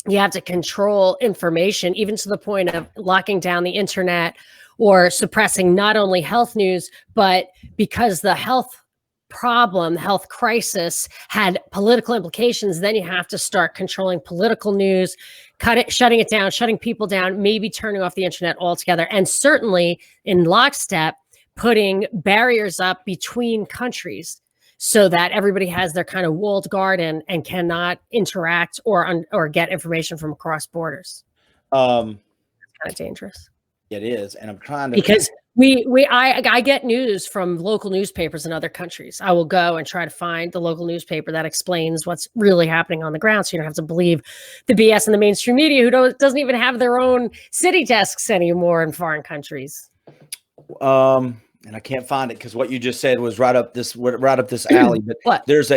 you have to control information, even to the point of locking down the internet or suppressing not only health news, but because the health crisis had political implications, then you have to start controlling political news, shutting it down, shutting people down, maybe turning off the internet altogether. And certainly in lockstep, putting barriers up between countries so that everybody has their kind of walled garden and cannot interact or get information from across borders. It's kind of dangerous. It is. And I'm trying to, because I get news from local newspapers in other countries. I will go and try to find the local newspaper that explains what's really happening on the ground, so you don't have to believe the BS in the mainstream media, who doesn't even have their own city desks anymore in foreign countries. And I can't find it because what you just said was right up this alley. But what? There's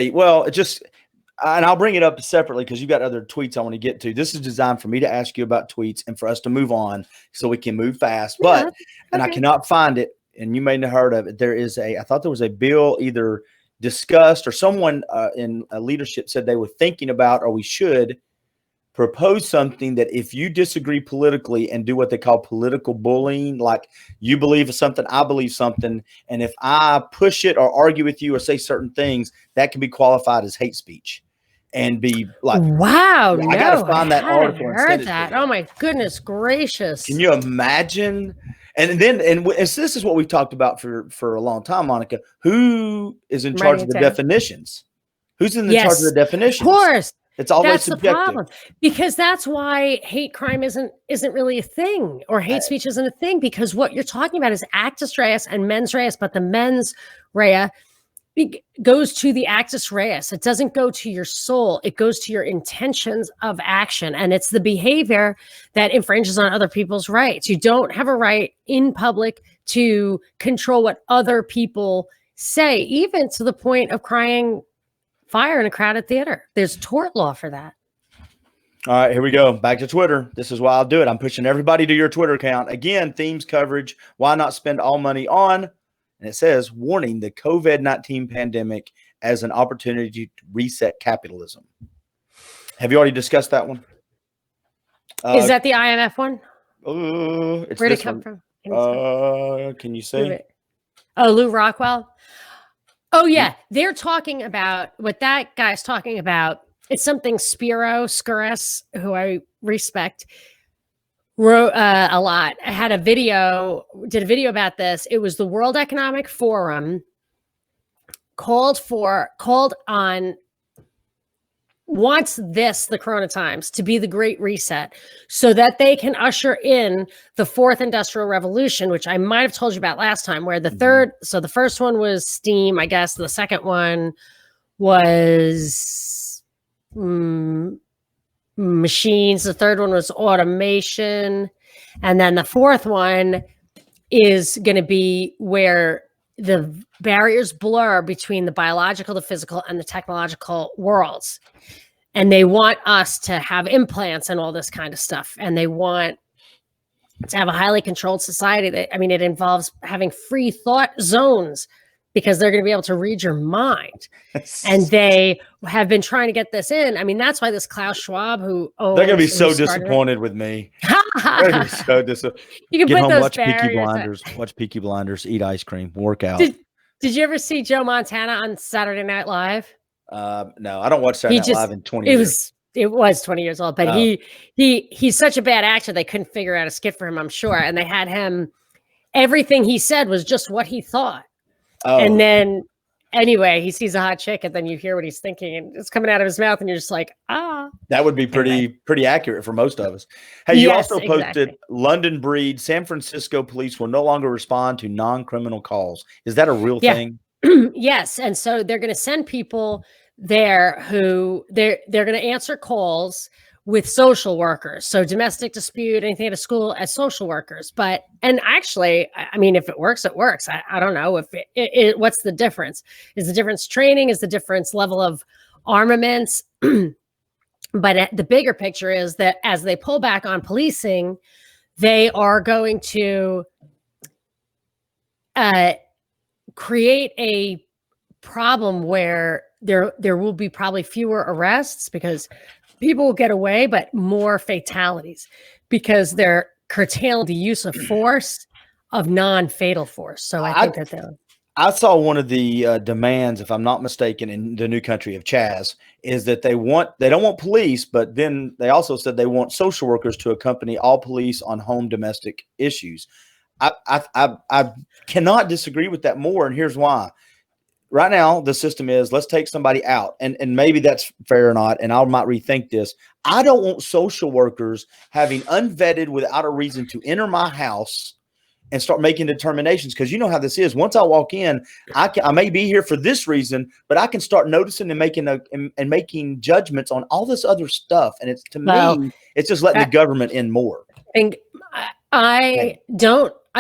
and I'll bring it up separately because you've got other tweets I want to get to. This is designed for me to ask you about tweets and for us to move on so we can move fast. Yeah, and I cannot find it, and you may not have heard of it. I thought there was a bill either discussed or someone in leadership said they were thinking about, or we should propose something that if you disagree politically and do what they call political bullying, like you believe something, I believe something, and if I push it or argue with you or say certain things, that can be qualified as hate speech. And be like, wow, I gotta find that article. Heard that? Oh my goodness gracious! Can you imagine? And this is what we've talked about for a long time, Monica. Who is in charge of the definitions? Who's in charge of the definitions? Of course, it's always that's subjective. the problem, because that's why hate crime isn't really a thing, or hate speech isn't a thing, because what you're talking about is actus reus and mens reus, but the mens rea goes to the actus reus. It doesn't go to your soul. It goes to your intentions of action. And it's the behavior that infringes on other people's rights. You don't have a right in public to control what other people say, even to the point of crying fire in a crowded theater. There's tort law for that. All right, here we go. Back to Twitter. This is why I'll do it. I'm pushing everybody to your Twitter account. Again, themes coverage. Why not spend all money on? And it says, warning the COVID-19 pandemic as an opportunity to reset capitalism. Have you already discussed that one? Is that the IMF one? Where'd it come from? Can you say? Oh, Lou Rockwell. Oh, yeah. They're talking about what that guy's talking about. It's something Spiro Skouras, who I respect, wrote a lot. I had did a video about this. It was the World Economic Forum wants the Corona times to be the Great Reset so that they can usher in the fourth industrial revolution, which I might have told you about last time, where the first one was steam, I guess. The second one was machines. The third one was automation. And then the fourth one is going to be where the barriers blur between the biological, the physical, and the technological worlds. And they want us to have implants and all this kind of stuff. And they want to have a highly controlled society. It involves having free thought zones, because they're going to be able to read your mind. And they have been trying to get this in. That's why this Klaus Schwab, they're going to be so disappointed with me. They're going to be so disappointed. You can get put home, those watch Peaky Blinders, eat ice cream, work out. Did you ever see Joe Montana on Saturday Night Live? No, I don't watch Saturday Night Live in 20 years. It was 20 years old, but he's such a bad actor. They couldn't figure out a skit for him, I'm sure. And they had him, everything he said was just what he thought. Oh. And then anyway, he sees a hot chick and then you hear what he's thinking and it's coming out of his mouth and you're just like, ah. That would be pretty accurate for most of us. Hey, you also posted London breed, San Francisco police will no longer respond to non-criminal calls. Is that a real thing? Yes. And so they're going to send people there who they're going to answer calls with social workers. So domestic dispute, anything at a school as social workers. And actually, I mean, if it works, it works. I don't know if what's the difference? Is the difference training? Is the difference level of armaments? But the bigger picture is that as they pull back on policing, they are going to create a problem where there will be probably fewer arrests because people will get away, but more fatalities because they're curtailing the use of force of non-fatal force. So I think that I saw one of the demands, if I'm not mistaken, in the new country of Chazz, is that they don't want police, but then they also said they want social workers to accompany all police on home domestic issues. I cannot disagree with that more, and here's why. Right now, the system is let's take somebody out, and maybe that's fair or not, and I might rethink this. I don't want social workers having unvetted without a reason to enter my house and start making determinations, because you know how this is. Once I walk in, I may be here for this reason, but I can start noticing and making judgments on all this other stuff, and it's me, it's just letting the government in more. And I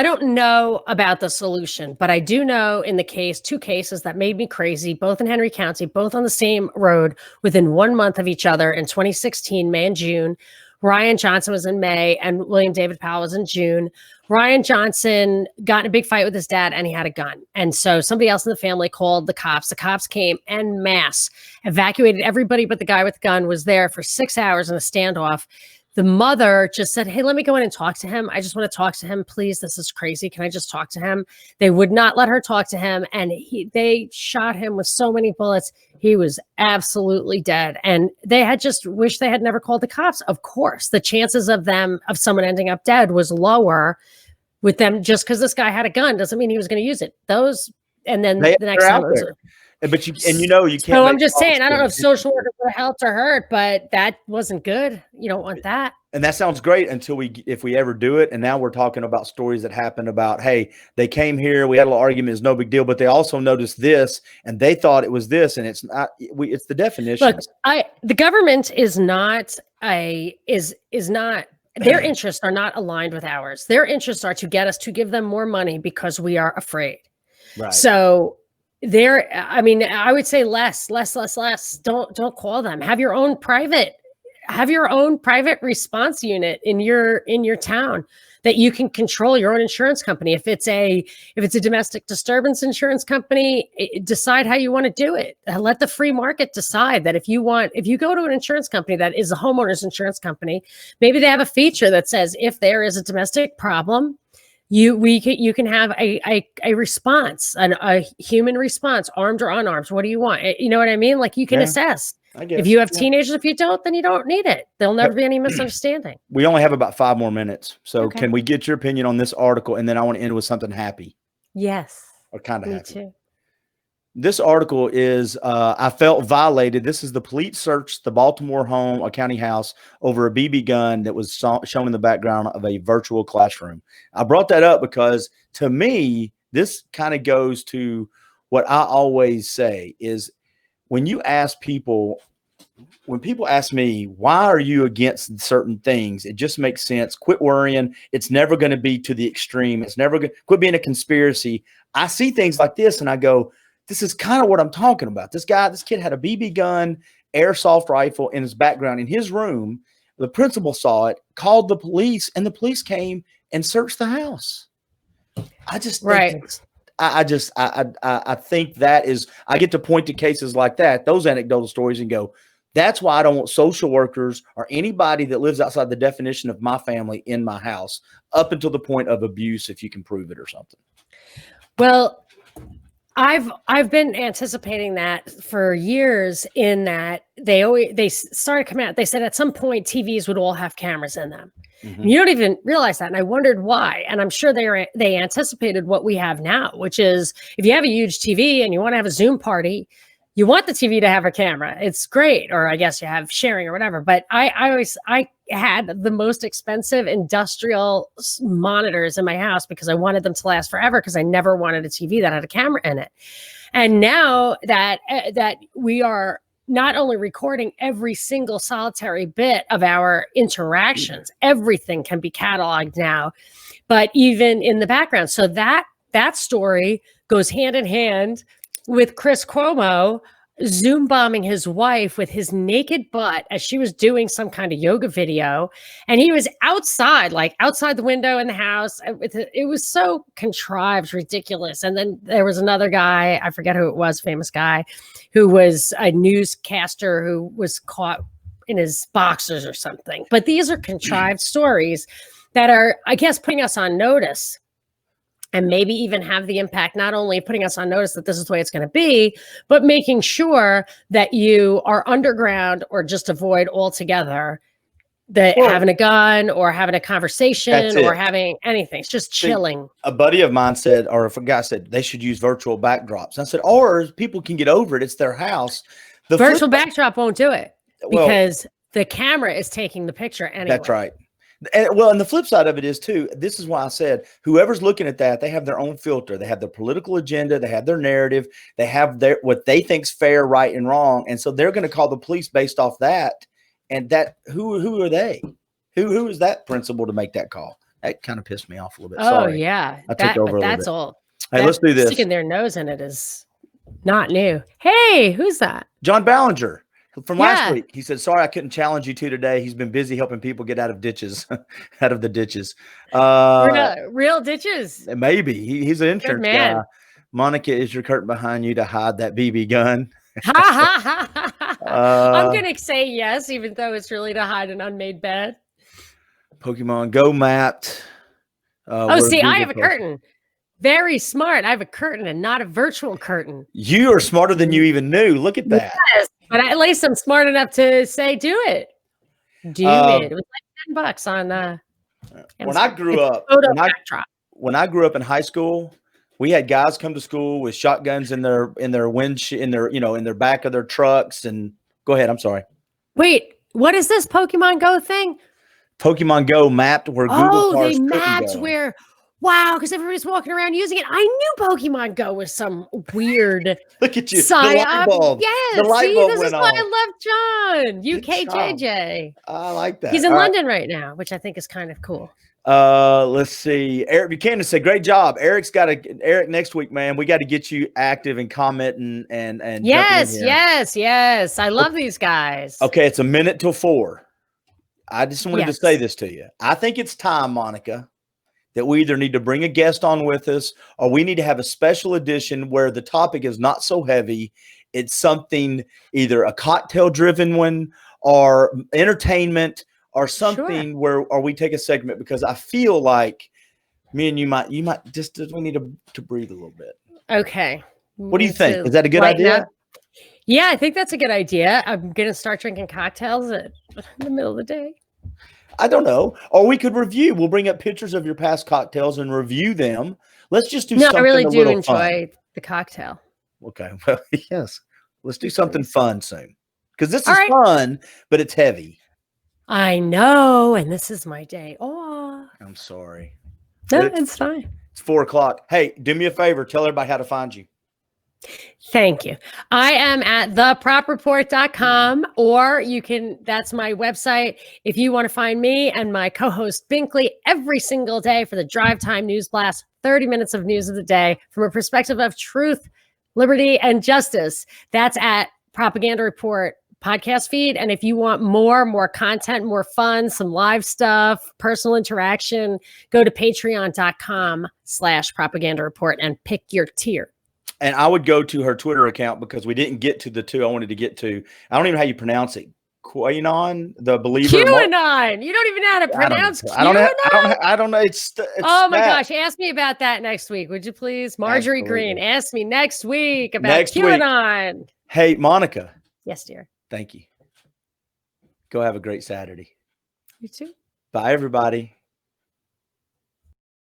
don't know about the solution, but I do know in the two cases that made me crazy, both in Henry County, both on the same road within 1 month of each other in 2016, May and June. Ryan Johnson was in May and William David Powell was in June. Ryan Johnson got in a big fight with his dad and he had a gun. And so somebody else in the family called the cops. The cops came en masse, evacuated everybody, but the guy with the gun was there for 6 hours in a standoff. The mother just said, hey, let me go in and talk to him. I just want to talk to him. Please, this is crazy. Can I just talk to him? They would not let her talk to him. And they shot him with so many bullets. He was absolutely dead. And they had just wished they had never called the cops. Of course, the chances of someone ending up dead was lower with them. Just because this guy had a gun doesn't mean he was going to use it. And then the next time it was But you can't. So I'm just saying, I don't know if social workers would have helped or hurt, but that wasn't good. You don't want that. And that sounds great if we ever do it. And now we're talking about stories that happened about, hey, they came here, we had a little argument, it's no big deal, but they also noticed this and they thought it was this, and it's not. It's the definition. Look, the government is not. Their interests are not aligned with ours. Their interests are to get us to give them more money because we are afraid. Right. So. I would say less. Don't call them. Have your own private response unit in your town that you can control your own insurance company. If it's a domestic disturbance insurance company, decide how you want to do it. Let the free market decide that if you go to an insurance company that is a homeowner's insurance company, maybe they have a feature that says if there is a domestic problem, you can have a response, a human response, armed or unarmed. What do you want? You know what I mean? Like you can assess. If you have teenagers, if you don't, then you don't need it. There'll never be any misunderstanding. We only have about 5 more minutes. So can we get your opinion on this article? And then I want to end with something happy. Yes. Or kind of happy. Me too. This article is, I felt violated. This is the police searched the Baltimore home, a county house, over a BB gun that was shown in the background of a virtual classroom. I brought that up because to me, this kind of goes to what I always say is when people ask me, why are you against certain things? It just makes sense. Quit worrying. It's never going to be to the extreme. It's never going to quit being a conspiracy. I see things like this and I go, this is kind of what I'm talking about. This kid had a BB gun, airsoft rifle in his background in his room. The principal saw it, called the police, and the police came and searched the house. I just think I think that is, I get to point to cases like that, those anecdotal stories, and go, that's why I don't want social workers or anybody that lives outside the definition of my family in my house up until the point of abuse, if you can prove it or something. Well, I've been anticipating that for years, in that they started coming out. They said at some point TVs would all have cameras in them. Mm-hmm. And you don't even realize that. And I wondered why. And I'm sure they anticipated what we have now, which is if you have a huge TV and you want to have a Zoom party, you want the TV to have a camera. It's great. Or I guess you have sharing or whatever. But I had the most expensive industrial monitors in my house because I wanted them to last forever because I never wanted a TV that had a camera in it. And now that we are not only recording every single solitary bit of our interactions, everything can be cataloged now, but even in the background. So that story goes hand in hand with Chris Cuomo Zoom bombing his wife with his naked butt as she was doing some kind of yoga video. And he was outside, like outside the window in the house. It was so contrived, ridiculous. And then there was another guy, I forget who it was, famous guy, who was a newscaster who was caught in his boxers or something. But these are contrived stories that are, I guess, putting us on notice. And maybe even have the impact, not only putting us on notice that this is the way it's going to be, but making sure that you are underground or just avoid altogether having a gun or having a conversation or having anything. It's just chilling. A buddy of mine said, or if a guy said they should use virtual backdrops. I said, or people can get over it. It's their house. The virtual backdrop won't do it because the camera is taking the picture anyway. That's right. And the flip side of it is too, this is why I said, whoever's looking at that, they have their own filter. They have their political agenda. They have their narrative. They have what they think's fair, right, and wrong. And so they're going to call the police based off that. And that, who are they? Who is that principal to make that call? That kind of pissed me off a little bit. Sorry. Oh yeah. I took over a little bit. All. Hey, let's do this. Sticking their nose in it is not new. Hey, who's that? John Ballinger. From last week, he said, sorry, I couldn't challenge you two today. He's been busy helping people get out of ditches, out of the ditches. Real ditches. Maybe. He's an insurance guy. Monica, is your curtain behind you to hide that BB gun? I'm going to say yes, even though it's really to hide an unmade bed. Pokemon Go mapped. I have a curtain. Very smart. I have a curtain and not a virtual curtain. You are smarter than you even knew. Look at that. Yes, but at least I'm smart enough to say, do it. Do it. It was like $10 on when I grew up. When I grew up in high school, we had guys come to school with shotguns in their in their back of their trucks. And go ahead. I'm sorry. Wait, what is this Pokemon Go thing? Pokemon Go mapped where Google cars they mapped where. Wow, because everybody's walking around using it. I knew Pokemon Go was some weird look at you. Psyop. The light bulb. Yes, the light bulb this is went why on. I love John. UKJJ. I like that. He's in London right now, which I think is kind of cool. Let's see. Eric Buchanan said, great job. Eric, next week, man, we got to get you active and commenting and yes. I love these guys. Okay, it's 1 minute till 4. I just wanted to say this to you. I think it's time, Monica, that we either need to bring a guest on with us or we need to have a special edition where the topic is not so heavy. It's something, either a cocktail driven one or entertainment or something where we take a segment, because I feel like me and you might just, we need to breathe a little bit. Okay. What do you think? Is that a good idea? Yeah, I think that's a good idea. I'm going to start drinking cocktails in the middle of the day. I don't know. Or we could review. We'll bring up pictures of your past cocktails and review them. Let's just do something. I really do fun. enjoy the cocktail. Okay. Well, yes. Let's do something fun soon. Because this is fun, but it's heavy. I know. And this is my day. Oh, I'm sorry. No, it's fine. It's 4:00. Hey, do me a favor. Tell everybody how to find you. Thank you. I am at thepropreport.com, or that's my website. If you want to find me and my co-host Binkley every single day for the Drive Time News Blast, 30 minutes of news of the day from a perspective of truth, liberty, and justice, that's at Propaganda Report podcast feed. And if you want more content, more fun, some live stuff, personal interaction, go to patreon.com/Propaganda Report and pick your tier. And I would go to her Twitter account because we didn't get to the two I wanted to get to. I don't even know how you pronounce it. QAnon, the believer. QAnon. You don't even know how to pronounce QAnon? I don't know. It's oh my gosh. Ask me about that next week. Would you please? Marjorie Green, ask me next week about QAnon. Hey, Monica. Yes, dear. Thank you. Go have a great Saturday. You too. Bye, everybody.